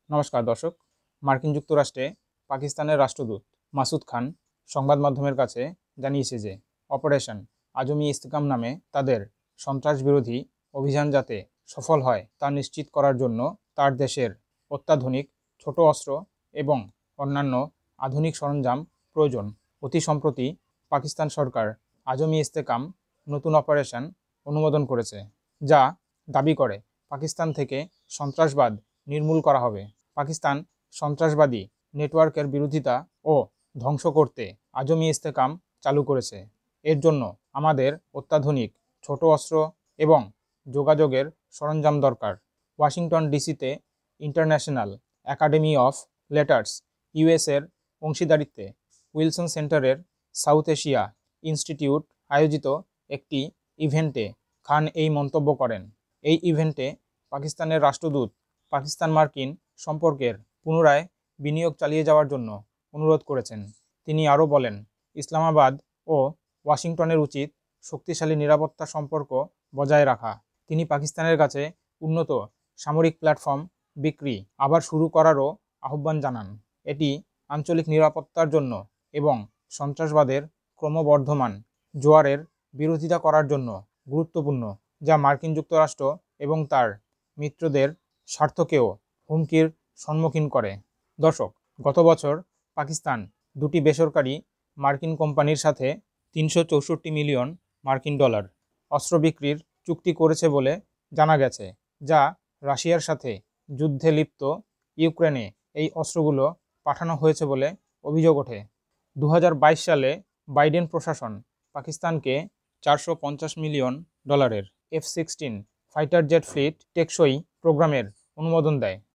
নমস্কার দর্শক। মার্কিন যুক্তরাষ্ট্রে পাকিস্তানের রাষ্ট্রদূত মাসুদ খান সংবাদ মাধ্যমের কাছে জানিয়েছে যে অপারেশন আজমি ইস্তেকাম নামে তাদের সন্ত্রাস বিরোধী অভিযান যাতে সফল হয় তা নিশ্চিত করার জন্য তার দেশের অত্যাধুনিক ছোট অস্ত্র এবং অন্যান্য আধুনিক সরঞ্জাম প্রয়োজন। অতি সম্প্রতি পাকিস্তান সরকার আজমি ইস্তেকাম নতুন অপারেশন অনুমোদন করেছে, যা দাবি করে পাকিস্তান থেকে সন্ত্রাসবাদ নির্মূল করা হবে। পাকিস্তান সন্ত্রাসবাদী নেটওয়ার্কের বিরোধিতা ও ধ্বংস করতে আজমি ইস্তেকাম চালু করেছে। এর জন্য আমাদের অত্যাধুনিক ছোট অস্ত্র এবং যোগাযোগের সরঞ্জাম দরকার। ওয়াশিংটন ডিসিতে ইন্টারন্যাশনাল একাডেমি অফ লেটার্স ইউএসের অংশীদারিত্বে উইলসন সেন্টারের সাউথ এশিয়া ইনস্টিটিউট আয়োজিত একটি ইভেন্টে খান এই মন্তব্য করেন। এই ইভেন্টে পাকিস্তানের রাষ্ট্রদূত পাকিস্তান মার্কিন সম্পর্কের পুনরায় বিনিয়োগ চালিয়ে যাওয়ার জন্য অনুরোধ করেছেন। তিনি আরও বলেন, ইসলামাবাদ ও ওয়াশিংটনের উচিত শক্তিশালী নিরাপত্তা সম্পর্ক বজায় রাখা। তিনি পাকিস্তানের কাছে উন্নত সামরিক প্ল্যাটফর্ম বিক্রি আবার শুরু করারও আহ্বান জানান। এটি আঞ্চলিক নিরাপত্তার জন্য এবং সন্ত্রাসবাদের ক্রমবর্ধমান জোয়ারের বিরোধিতা করার জন্য গুরুত্বপূর্ণ, যা মার্কিন যুক্তরাষ্ট্র এবং তার মিত্রদের স্বার্থকেও হুমকির সম্মুখীন করে। দর্শক, গত বছর পাকিস্তান দুটি বেসরকারি মার্কিন কোম্পানির সাথে 364 মিলিয়ন মার্কিন ডলার অস্ত্র বিক্রির চুক্তি করেছে বলে জানা গেছে, যা রাশিয়ার সাথে যুদ্ধে লিপ্ত ইউক্রেনে এই অস্ত্রগুলো পাঠানো হয়েছে বলে অভিযোগ ওঠে। 2022 সালে বাইডেন প্রশাসন পাকিস্তানকে 450 মিলিয়ন ডলারের F-16 ফাইটার জেট ফ্লিট টেকসই প্রোগ্রামের অনুমোদন দেয়।